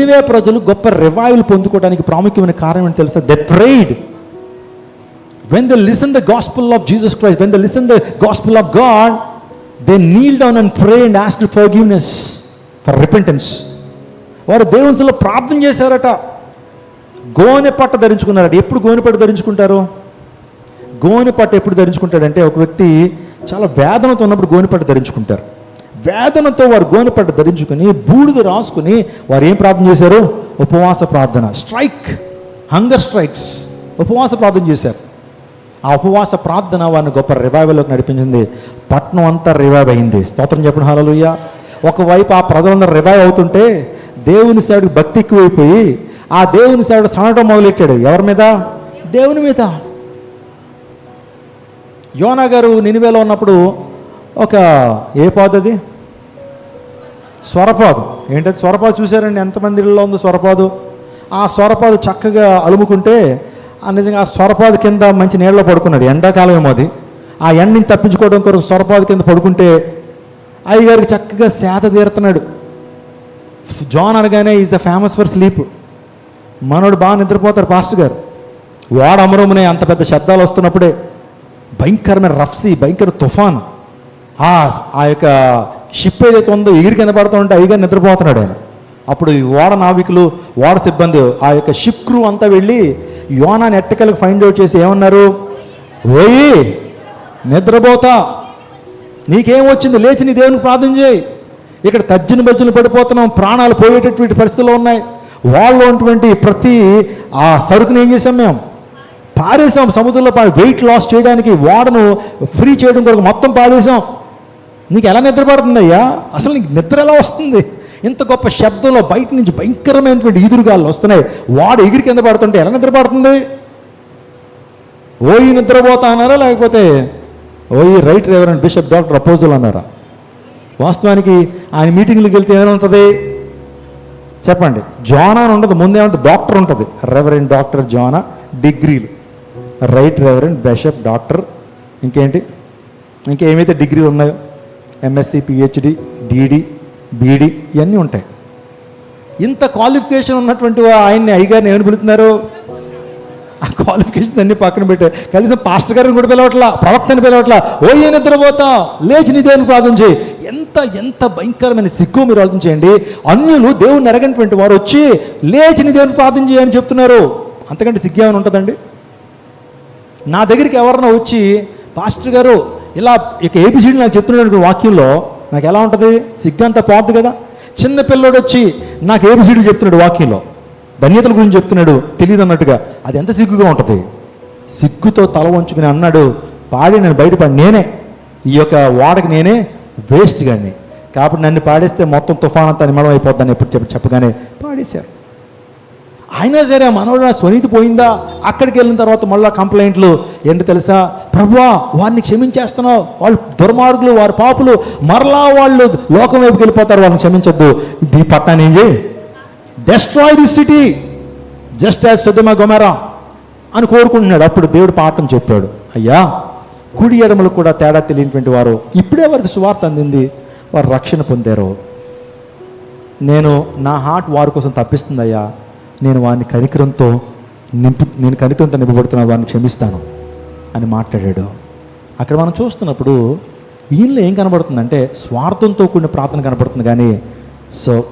నినివే ప్రజలు గొప్ప రివైవల్ పొందుకోవడానికి ప్రాముఖ్యమైన కారణం ఏంటి తెలుసా? They prayed. When they listen the gospel of Jesus Christ, when they listen the gospel of God, they kneel down and pray and ask for forgiveness, for repentance. వారు దేవునిలో ప్రార్థన చేశారట. గోనె పట్ట ధరించుకున్నారట. ఎప్పుడు గోనె పట్ట ధరించుకుంటారు? గోనె పట్ట ఎప్పుడు ధరించుకుంటాడంటే, ఒక వ్యక్తి చాలా వేదనతో ఉన్నప్పుడు గోనె పట్ట ధరించుకుంటారు. వేదనతో వారు గోనె పట్ట ధరించుకుని బూడిద రాసుకుని వారు ఏం ప్రార్థన చేశారు? ఉపవాస ప్రార్థన. హంగర్ స్ట్రైక్స్, ఉపవాస ప్రార్థన చేశారు. ఆ ఉపవాస ప్రార్థన వారిని గొప్ప రివైవల్లోకి నడిపించింది. పట్నం అంతా రివైవ్ అయింది. స్తోత్రం చెప్పండి, హల్లెలూయా. ఒకవైపు ఆ ప్రజలందరూ రివైవ్ అవుతుంటే దేవుని సేవడికి భక్తి ఎక్కువైపోయి ఆ దేవుని సేవడు సనటం మొదలెట్టాడు. ఎవరి మీద? దేవుని మీద. యోనా గారు నినివేలో ఉన్నప్పుడు ఒక ఏ పాదు అది? స్వరపాదు. ఏంటది స్వరపాదు? చూశారండి ఎంతమంది ఇళ్ళలో ఉందో స్వరపాదు. ఆ స్వరపాదు చక్కగా అలుముకుంటే నిజంగా ఆ స్వరపాదు కింద మంచి నీళ్ళలో పడుకున్నాడు. ఎండాకాలం ఏమో అది. ఆ ఎండని తప్పించుకోవడం కొరకు స్వరపాదు కింద పడుకుంటే అయ్యగారికి చక్కగా సేద తీరుతున్నాడు. జాన్ అనగానే is the famous for sleep. మనోడు బాగా నిద్రపోతారు పాస్టర్ గారు. వాడు అమరమునే అంత పెద్ద శబ్దాలు వస్తున్నప్పుడే భయంకరమైన రఫ్సీ, భయంకర తుఫాన్, ఆ యొక్క షిప్ ఏదైతే ఉందో ఎగిరి కింద పడుతూ ఉంటే అయ్యగారు నిద్రపోతున్నాడు ఆయన. అప్పుడు ఓడ నావికులు, ఓడ సిబ్బంది, ఆ యొక్క షిప్ క్రూ అంతా వెళ్ళి యోనాని ఎట్టకెళ్ళకి ఫైండ్ అవుట్ చేసి ఏమన్నారు? ఓయి నిద్రపోతా, నీకేం వచ్చింది? లేచి నీ దేవునికి ప్రార్థన చేయి. ఇక్కడ తర్జన భర్జన పడిపోతున్నాం, ప్రాణాలు పోయేటటువంటి పరిస్థితుల్లో ఉన్నాయి. వాళ్ళు ఉన్నటువంటి ప్రతి ఆ సరుకుని ఏం చేసాం? మేము పారేసాం సముద్రంలో. వెయిట్ లాస్ చేయడానికి, ఓడను ఫ్రీ చేయడం కొరకు మొత్తం పారేసాం. నీకు ఎలా నిద్ర పడుతుందయ్యా? అసలు నీకు నిద్ర ఎలా వస్తుంది? ఇంత గొప్ప శబ్దంలో బయట నుంచి భయంకరమైనటువంటి ఈదురుగాలు వస్తున్నాయి, వాడు ఎగిరి కింద పడుతుంటే ఎలా నిద్ర పడుతుంది? ఓయి నిద్రపోతా అన్నారా, లేకపోతే ఓయి right reverend bishop doctor apostles అన్నారా? వాస్తవానికి ఆయన మీటింగ్లకు వెళ్తే ఏమైనా ఉంటుంది చెప్పండి? జోనా అని ఉండదు, ముందేమంటే డాక్టర్ ఉంటుంది. రెవరెండ్ డాక్టర్ జోనా, డిగ్రీలు రైట్ రెవరెండ్ బిషప్ డాక్టర్, ఇంకేమైతే డిగ్రీలు ఉన్నాయో ఎంఎస్సి, పిహెచ్డి, డిడి, బీడీ ఇవన్నీ ఉంటాయి. ఇంత క్వాలిఫికేషన్ ఉన్నటువంటి ఆయన్ని అయ్యగారిని ఏమని పిలుతున్నారు? ఆ క్వాలిఫికేషన్ అన్ని పక్కన పెట్టే కనీసం పాస్టర్ గారిని కూడా పిలవట్లా, ప్రవక్తని పిలవట్లా. ఓ ఏ నిద్రపోతా, లేచి నీ దేవుని ప్రార్థన చేయి. ఎంత భయంకరమైన సిగ్గు మీరు ఆలోచన చేయండి. అన్యులు దేవుని ఎరగనటువంటి వారు వచ్చి లేచి నీ దేవుని ప్రార్థన చేయని చెప్తున్నారు. అంతకంటే సిగ్గు ఏమైనా ఉంటుందండి? నా దగ్గరికి ఎవరన్నా వచ్చి పాస్టర్ గారు ఇలా ఇక ఏబిసిడి నాకు చెప్తున్నాడు వాక్యంలో, నాకు ఎలా ఉంటుంది? సిగ్గంతా పోద్ది కదా. చిన్న పిల్లోడు వచ్చి నాకు ఏబిసిడి చెప్తున్నాడు వాక్యంలో, ధన్యతల గురించి చెప్తున్నాడు తెలియదు అన్నట్టుగా, అది ఎంత సిగ్గుగా ఉంటుంది? సిగ్గుతో తల వంచుకుని అన్నాడు, పాడి నేను బయటపడి నేనే ఈ యొక్క వాడకి నేనే వేస్ట్ గాడిని, కాబట్టి నన్ను పాడేస్తే మొత్తం తుఫాన్ అంతా నిమలం అయిపోద్దని ఎప్పుడు చెప్పగానే పాడేశారు. అయినా సరే మనోడు స్వనీతి పోయిందా? అక్కడికి వెళ్ళిన తర్వాత మళ్ళీ కంప్లైంట్లు ఏంటి తెలుసా? ప్రభువా వారిని క్షమించేస్తున్నావు, వాళ్ళు దుర్మార్గులు, వారి పాపులు, మరలా వాళ్ళు లోకం వైపుకి వెళ్ళిపోతారు, వాళ్ళని క్షమించొద్దు. ఈ పట్టణాన్ని ఏం చేయి, destroy the city just as Sodom Gomorrah అని కోరుకుంటున్నాడు. అప్పుడు దేవుడు పాఠం చెప్పాడు, అయ్యా కుడి ఎడమలు కూడా తేడా తెలియనటువంటి వారు ఇప్పుడే వారికి సువార్త అందింది, వారు రక్షణ పొందారు. నేను నా హార్ట్ వారి కోసం తప్పిస్తుందయ్యా, నేను వారిని కనికరంతో నింపబడుతున్న వారిని క్షమిస్తాను అని మాట్లాడాడు. అక్కడ మనం చూస్తున్నప్పుడు ఈయనలో ఏం కనబడుతుందంటే స్వార్థంతో కూడిన ప్రార్థన కనబడుతుంది, కానీ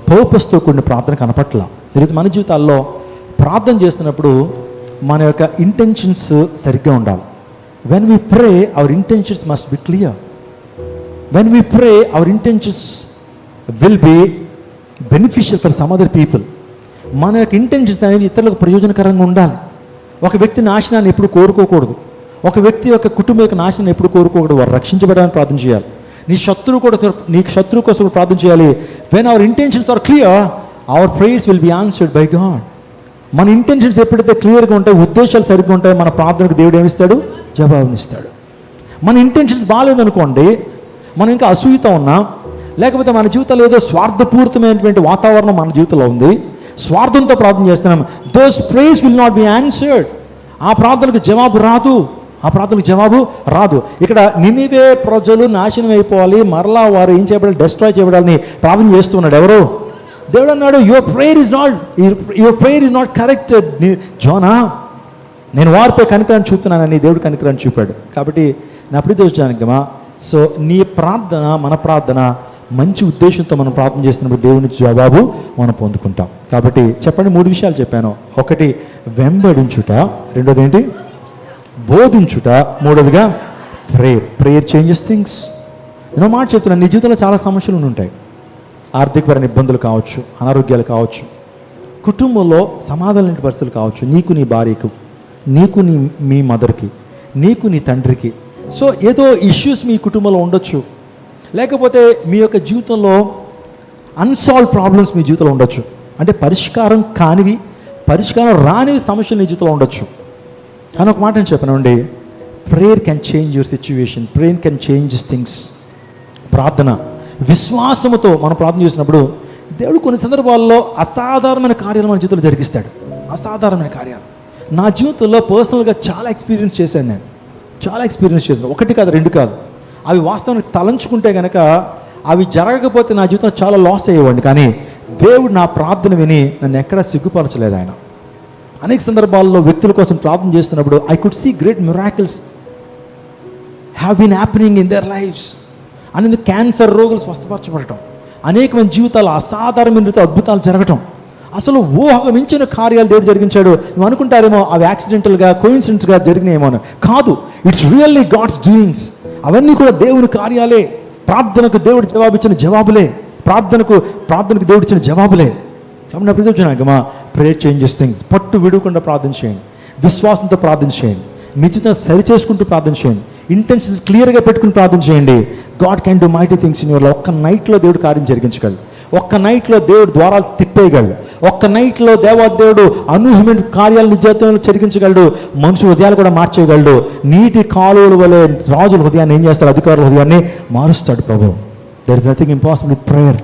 పర్పస్తో కూడిన ప్రార్థన కనపట్ల. ఈరోజు మన జీవితాల్లో ప్రార్థన చేస్తున్నప్పుడు మన యొక్క ఇంటెన్షన్స్ సరిగ్గా ఉండాలి. When we pray our intentions must be clear. When we pray our intentions will be beneficial for some other people. మన యొక్క ఇంటెన్షన్స్ అనేది ఇతరులకు ప్రయోజనకరంగా ఉండాలి. ఒక వ్యక్తి నాశనాన్ని ఎప్పుడు కోరుకోకూడదు. ఒక వ్యక్తి యొక్క కుటుంబం యొక్క నాశనాన్ని ఎప్పుడు కోరుకోకూడదు. వారు రక్షించబడడానికి ప్రార్థన చేయాలి. నీ శత్రువు కోసం ప్రార్థన చేయాలి. When our intentions are clear, our prayers will be answered by God. మన ఇంటెన్షన్స్ ఎప్పుడైతే క్లియర్గా ఉంటాయి, ఉద్దేశాలు సరిగ్గా ఉంటాయి, మన ప్రార్థనకు దేవుడు ఏమిస్తాడు? జవాబునిస్తాడు. మన ఇంటెన్షన్స్ బాగాలేదనుకోండి, మనం ఇంకా అసూయతో ఉన్నాం, లేకపోతే మన జీవితంలో ఏదో స్వార్థపూరితమైనటువంటి వాతావరణం మన జీవితంలో ఉంది, స్వార్థంతో ప్రార్థన చేస్తున్నాం, those prayers will not be answered. ఆ ప్రార్థనకు జవాబు రాదు. ఇక్కడ నినివే ప్రజలు నాశనం అయిపోవాలి, మరలా వారు ఏం చేయబడాలి? డెస్ట్రాయ్ చేయబడాలని ప్రార్థన చేస్తున్నాడు. ఎవరు? దేవుడు అన్నాడు, your prayer is not corrected. Zona, నేను వారిపై కనికరాన్ని చూపుతున్నానని దేవుడు కనికరాన్ని చూపాడు. కాబట్టి నా ప్రియజనమా, సో నీ ప్రార్థన, మన ప్రార్థన మంచి ఉద్దేశంతో మనం ప్రార్థన చేస్తున్నప్పుడు దేవుని జవాబు మనం పొందుకుంటాం. కాబట్టి చెప్పండి, 3 విషయాలు చెప్పాను. ఒకటి వెంబడించుట, రెండోది ఏంటి? బోధించుట, మూడోదిగా ప్రేయర్ చేంజెస్ థింగ్స్. నేను మాట చెప్తున్నాను, నీ జీవితంలో చాలా సమస్యలు ఉంటాయి. ఆర్థికపరమైన ఇబ్బందులు కావచ్చు, అనారోగ్యాలు కావచ్చు, కుటుంబంలో సమాధానం లేని పరిస్థితులు కావచ్చు, నీకు నీ భార్యకు, నీకు మీ మదర్కి, నీకు నీ తండ్రికి. సో ఏదో ఇష్యూస్ మీ కుటుంబంలో ఉండొచ్చు, లేకపోతే మీ యొక్క జీవితంలో అన్సాల్వ్ ప్రాబ్లమ్స్ మీ జీవితంలో ఉండొచ్చు. అంటే పరిష్కారం కానివి, పరిష్కారం రానివి సమస్యలు నీ జీవితంలో ఉండొచ్చు. అని ఒక మాట నేను చెప్పానండి, prayer can change your situation, prayer can change things. ప్రార్థన, విశ్వాసముతో మనం ప్రార్థన చేసినప్పుడు దేవుడు కొన్ని సందర్భాల్లో అసాధారణమైన కార్యాలు మన జీవితంలో జరిగిస్తాడు. అసాధారణమైన కార్యాలు నా జీవితంలో పర్సనల్గా చాలా ఎక్స్పీరియన్స్ చేశాను. నేను చాలా ఎక్స్పీరియన్స్ చేశాను, 1 కాదు 2 కాదు. అవి వాస్తవానికి తలంచుకుంటే కనుక అవి జరగకపోతే నా జీవితంలో చాలా లాస్ అయ్యేవాడిని. కానీ దేవుడు నా ప్రార్థన విని నన్ను ఎక్కడా సిగ్గుపరచలేదు. ఆయన అనేక సందర్భాల్లో వ్యక్తుల కోసం ప్రార్థన చేస్తున్నప్పుడు I could see great miracles have been happening in their lives. అనేది క్యాన్సర్ రోగులు స్వస్థపరచబడటం, అనేకమైన జీవితాలు అసాధారణమైన అద్భుతాలు జరగటం, అసలు ఊహకు మించిన కార్యాలు దేవుడు జరిగించాడు. నువ్వు అనుకుంటారేమో అవి యాక్సిడెంటల్గా, కోయిన్సిడెంట్స్గా జరిగినాయేమో అని. కాదు, ఇట్స్ రియల్లీ గాడ్స్ డూయింగ్స్. అవన్నీ కూడా దేవుని కార్యాలే. ప్రార్థనకు దేవుడు జవాబిచ్చిన జవాబులే, ప్రార్థనకు దేవుడు ఇచ్చిన జవాబులే. కాబట్టి నా ప్రతిజనాగమా, ప్రేయర్ చేంజెస్ థింగ్స్. పట్టు విడవకుండా ప్రార్థన చేయండి, విశ్వాసంతో ప్రార్థన చేయండి, మీ జీవితం సరి చేసుకుంటూ ప్రార్థన చేయండి, ఇంటెన్షన్స్ క్లియర్గా పెట్టుకుని ప్రార్థన చేయండి. God can do mighty things in your life. ఒక్క నైట్లో దేవుడు కార్యం జరిగించగలడు, ఒక్క నైట్లో దేవుడు ద్వారాలు తిప్పేయగలడు, ఒక్క నైట్లో దేవుడు అనూహ్యమైన కార్యాలను జీవితంలో జరిగించగలడు. మనుషుల హృదయాలు కూడా మార్చేయగలడు. నీటి కాలువల వలె రాజుల హృదయాన్ని ఏం చేస్తాడు? అధికారుల హృదయాన్ని మారుస్తాడు ప్రభు. There is nothing impossible with prayer.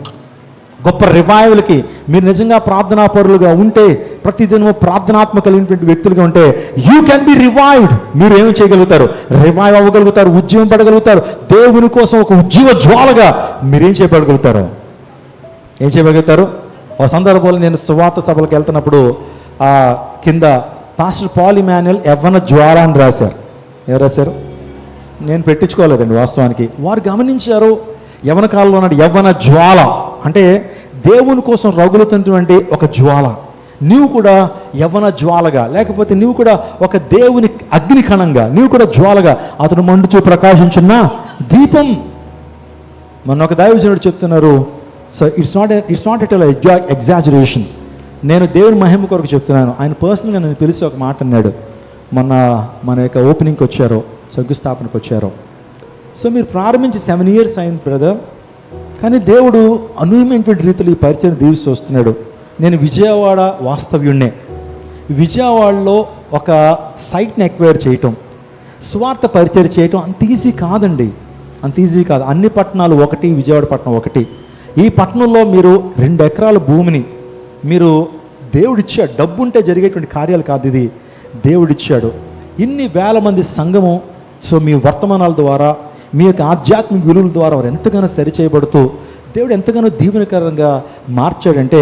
గొప్ప రివైవల్కి మీరు నిజంగా ప్రార్థనా పరులుగా ఉంటే, ప్రతిదినము ప్రార్థనాత్మక కలిగినటువంటి వ్యక్తులుగా ఉంటే, యూ కెన్ బి రివైవ్డ్. మీరు ఏమి చేయగలుగుతారు? రివైవ్ అవ్వగలుగుతారు, ఉజ్జీవం పడగలుగుతారు. దేవుని కోసం ఒక ఉజ్జీవ జ్వాలగా మీరేం చేయగలుగుతారు? ఏం చేయగలుగుతారు? ఒక సందర్భంలో నేను సువార్త సభలకు వెళ్తున్నప్పుడు కింద పాస్టర్ పాల్ ఇమాన్యుయల్ యవ్వన జ్వాల అని రాశారు. ఎవరు రాశారు? నేను పెట్టించుకోలేదండి. వాస్తవానికి వారు గమనించారు, యవ్వన కాలంలో ఉన్నాడు యవ్వన జ్వాల అంటే దేవుని కోసం రగులుతున్నటువంటి ఒక జ్వాల. నీవు కూడా యవ్వన జ్వాలగా, లేకపోతే నీవు కూడా ఒక దేవుని అగ్ని కణంగా, నీవు కూడా జ్వాలగా, అతను మండుచూ ప్రకాశించున్న దీపం. మొన్న ఒక దైవజనుడు చెప్తున్నారు, so it's not at exaggeration. నేను దేవుని మహిమ కొరకు చెప్తున్నాను. ఆయన పర్సనల్గా నేను పిలిచి ఒక మాట అన్నాడు. మన యొక్క ఓపెనింగ్కి వచ్చారో, శంకుస్థాపనకు వచ్చారో, సో మీరు ప్రారంభించి 7 years అయింది బ్రదర్, కానీ దేవుడు అనూహ్యమైనటువంటి రీతిలో ఈ పరిచయం దీవిస్తూ వస్తున్నాడు. నేను విజయవాడ వాస్తవ్యుణ్ణే. విజయవాడలో ఒక సైట్ని ఎక్వైర్ చేయటం, స్వార్థ పరిచయం చేయటం అంత ఈజీ కాదండి, అంత ఈజీ కాదు. అన్ని పట్టణాలు ఒకటి, విజయవాడ పట్టణం ఒకటి. ఈ పట్టణంలో మీరు 2 ఎకరాల భూమిని మీరు దేవుడిచ్చాడు. డబ్బు ఉంటే జరిగేటువంటి కార్యాలు కాదు ఇది, దేవుడిచ్చాడు. ఇన్ని వేల మంది సంఘము, సో మీ వర్తమానాల ద్వారా, మీ యొక్క ఆధ్యాత్మిక విలువల ద్వారా వారు ఎంతగానో సరిచేయబడుతూ దేవుడు ఎంతగానో దీవెనకరంగా మార్చాడంటే,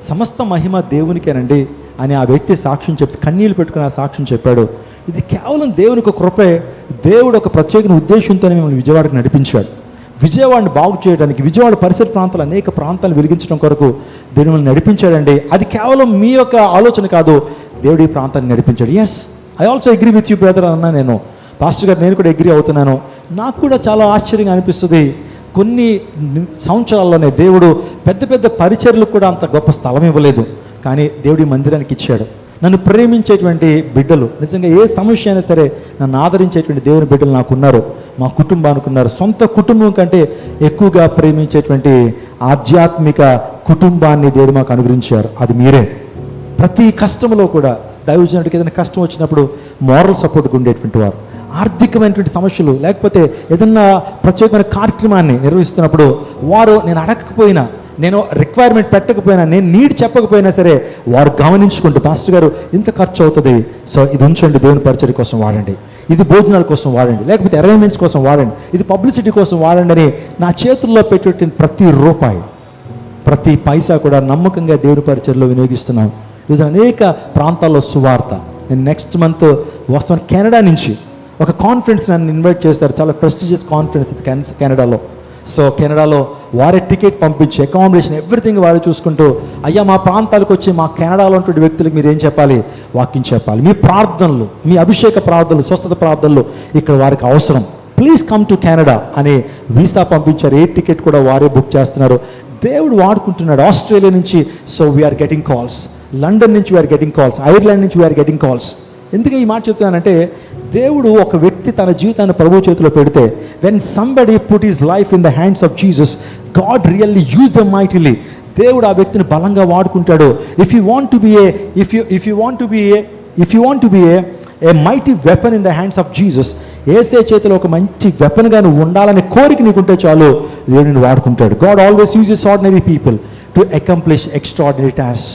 సమస్త మహిమ దేవునికేనండి అని ఆ వ్యక్తి సాక్ష్యం చెప్తే, కన్నీళ్ళు పెట్టుకుని ఆ సాక్ష్యం చెప్పాడు. ఇది కేవలం దేవునికి కృపే. దేవుడు ఒక ప్రత్యేక ఉద్దేశంతోనే మిమ్మల్ని విజయవాడకు నడిపించాడు. విజయవాడని బాగు చేయడానికి, విజయవాడ పరిసర ప్రాంతాలు అనేక ప్రాంతాలు వెలిగించడం కొరకు దేవుడు మిమ్మల్ని నడిపించాడండి. అది కేవలం మీ యొక్క ఆలోచన కాదు, దేవుడు ఈ ప్రాంతాన్ని నడిపించాడు. Yes, I also agree with you brother అన్నా నేను. పాస్టర్ గారు, నేను కూడా అగ్రీ అవుతున్నాను. నాకు కూడా చాలా ఆశ్చర్యంగా అనిపిస్తుంది. కొన్ని సంవత్సరాల్లోనే దేవుడు పెద్ద పెద్ద పరిచర్లకు కూడా అంత గొప్ప స్థలం ఇవ్వలేదు, కానీ దేవుడి మందిరానికి ఇచ్చాడు. నన్ను ప్రేమించేటువంటి బిడ్డలు, నిజంగా ఏ సమస్య అయినా సరే నన్ను ఆదరించేటువంటి దేవుని బిడ్డలు నాకున్నారు, మా కుటుంబానికి ఉన్నారు. సొంత కుటుంబం కంటే ఎక్కువగా ప్రేమించేటువంటి ఆధ్యాత్మిక కుటుంబాన్ని దేవుడు మాకు అనుగ్రహించారు. అది మీరే. ప్రతి కష్టంలో కూడా దైవజనుడికి ఏదైనా కష్టం వచ్చినప్పుడు మోరల్ సపోర్ట్గా ఉండేటువంటి వారు, ఆర్థికమైనటువంటి సమస్యలు లేకపోతే ఏదన్నా ప్రత్యేకమైన కార్యక్రమాన్ని నిర్వహిస్తున్నప్పుడు వారు, నేను అడగకపోయినా, నేను రిక్వైర్మెంట్ పెట్టకపోయినా, నేను నీడ్ చెప్పకపోయినా సరే వారు గమనించుకుంటూ, పాస్టర్ గారు ఇంత ఖర్చు అవుతుంది, సో ఇది ఉంచండి, దేవుని పరిచర్య కోసం వాడండి, ఇది భోజనాల కోసం వాడండి, లేకపోతే అరేంజ్మెంట్స్ కోసం వాడండి, ఇది పబ్లిసిటీ కోసం వాడండి అని నా చేతుల్లో పెట్టేటువంటి ప్రతి రూపాయి ప్రతి పైసా కూడా నమ్మకంగా దేవుని పరిచర్లో వినియోగిస్తున్నాం. ఈరోజు అనేక ప్రాంతాల్లో సువార్త. నేను నెక్స్ట్ మంత్ వస్తాను కెనడా నుంచి. ఒక కాన్ఫరెన్స్ నన్ను ఇన్వైట్ చేస్తారు, చాలా ప్రెస్టీజియస్ కాన్ఫరెన్స్ కెనడాలో. సో కెనడాలో వారే టికెట్ పంపించి అకామిడేషన్ ఎవ్రీథింగ్ వారే చూసుకుంటూ, అయ్యా మా ప్రాంతాలకు వచ్చి మా కెనడాలో ఉన్నటువంటి వ్యక్తులకు మీరు ఏం చెప్పాలి? వాక్యం చెప్పాలి. మీ ప్రార్థనలు, మీ అభిషేక ప్రార్థనలు, స్వస్థత ప్రార్థనలు ఇక్కడ వారికి అవసరం. ప్లీజ్ కమ్ టు కెనడా అని వీసా పంపించారు. ఏ టికెట్ కూడా వారే బుక్ చేస్తున్నారు. దేవుడు వాడుకుంటున్నాడు. ఆస్ట్రేలియా నుంచి so we are getting calls, London నుంచి వీఆర్ గెటింగ్ కాల్స్, ఐర్లాండ్ నుంచి వీఆర్ గెటింగ్ కాల్స్. ఎందుకు ఈ మాట చెప్తానంటే, దేవుడు ఒక వ్యక్తి తన జీవితాన్ని ప్రభు చేతిలో పెడితే, when somebody put his life in the hands of Jesus, God really use them mightily. దేవుడు ఆ వ్యక్తిని బలంగా వాడుకుంటాడు. If you want to be A mighty weapon in the hands of Jesus, యేసే చేతిలో ఒక మంచి వెపన్గా నువ్వు ఉండాలనే కోరిక నీకుంటే చాలు, దేవుడిని వాడుకుంటాడు. God always uses ordinary people to accomplish extraordinary tasks.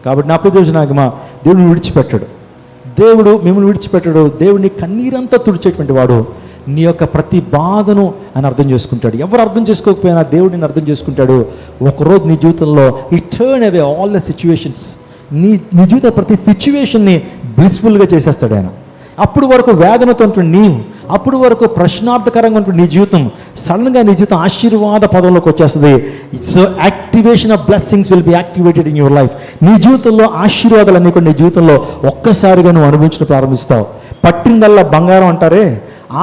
కాబట్టి నా ప్రతి నాగమా, దేవుడిని విడిచిపెట్టాడు. దేవుడు మిమ్మల్ని విడిచిపెట్టాడు. దేవుడిని కన్నీరంతా తుడిచేటువంటి వాడు. నీ యొక్క ప్రతి బాధను ఆయన అర్థం చేసుకుంటాడు. ఎవరు అర్థం చేసుకోకపోయినా దేవుడిని అర్థం చేసుకుంటాడు. ఒకరోజు నీ జీవితంలో ఈ turn away all the situations, నీ జీవిత ప్రతి సిచ్యువేషన్ని బ్లిస్ఫుల్గా చేసేస్తాడు ఆయన. అప్పుడు వరకు వేదనతో ఉంటుంది నీవు, అప్పుడు వరకు ప్రశ్నార్థకరంగా ఉంటుంది నీ జీవితం, సడన్గా నీ జీవితం ఆశీర్వాద పదంలోకి వచ్చేస్తుంది. So activation of blessings will be activated in your life. నీ జీవితంలో ఆశీర్వాదాలన్నీ కూడా నీ జీవితంలో ఒక్కసారిగా నువ్వు అనుభవించడం ప్రారంభిస్తావు. పట్టిందల్లా బంగారం అంటారే,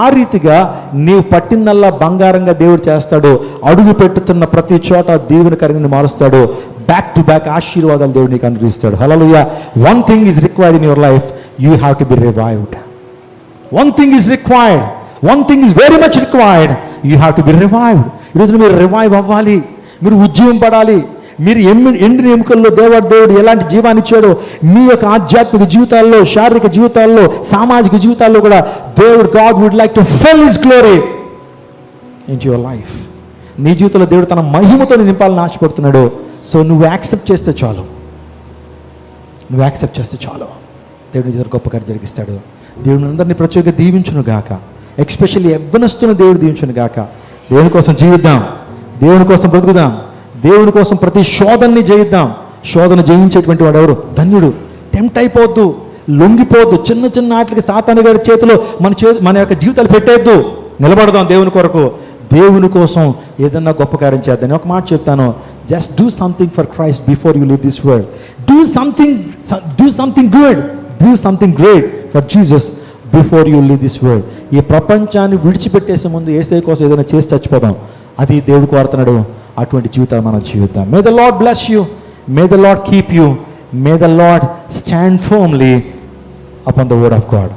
ఆ రీతిగా నీవు పట్టిందల్లా బంగారంగా దేవుడు చేస్తాడు. అడుగు పెట్టుతున్న ప్రతి చోట దీవెనకరంగా మారుస్తాడు. బ్యాక్ టు బ్యాక్ ఆశీర్వాదాలు దేవుడు నీకు అనుగ్రహిస్తాడు. Hallelujah. One thing is required in your life, you have to be revived. One thing is required. One thing is very much required. You have to be revived. ఈరోజు మీరు revive అవ్వాలి, మీరు ఉజ్జీవం పడాలి. మీరు ఎండిన ఎముకల్లో దేవుడు ఎలాంటి జీవాన్ని ఇచ్చాడో, మీ యొక్క ఆధ్యాత్మిక జీవితాల్లో, శారీరక జీవితాల్లో, సామాజిక జీవితాల్లో కూడా దేవుడు, God would like to fill his glory into your life. నీ జీవితంలో దేవుడు తన మహిమతో నింపాలని ఆశపడుతున్నాడు. సో నువ్వు యాక్సెప్ట్ చేస్తే చాలు, దేవుడి నిజంగా గొప్ప కార్యం జరిగిస్తాడు. దేవుని అందరినీ ప్రత్యేకంగా దీవించును గాక. ఎస్పెషల్లీ యవ్వనస్తున్న దేవుడు దీవించును గాక. దేవుని కోసం జీవిద్దాం, దేవుని కోసం బ్రతుకుదాం, దేవుని కోసం ప్రతి శోధనని జయిద్దాం. శోధన జయించేటువంటి వాడు ఎవరు? ధన్యుడు. టెంప్ట్ అయిపోవద్దు, లొంగిపోవద్దు. చిన్న చిన్న వాటికి సాతాను గారి చేతిలో మన యొక్క జీవితాలు పెట్టేద్దు. నిలబడదాం దేవుని కొరకు, దేవుని కోసం ఏదన్నా గొప్ప కార్యం చేద్దాం. ఒక మాట చెప్తాను, just do something for Christ before you leave this world. Do something good, do something great for Jesus before you leave this world. ఈ ప్రపంచాన్ని విడిచిపెట్టేసే ముందు యేసయ్య కోసం ఏదైనా చేసి చచ్చిపోదాం. అది దేవుడు కోరుతున్నాడు. అటువంటి జీవితాలు మనం జీవిద్దాం. May the Lord bless you, may the Lord keep you, may the Lord stand firmly upon the word of God.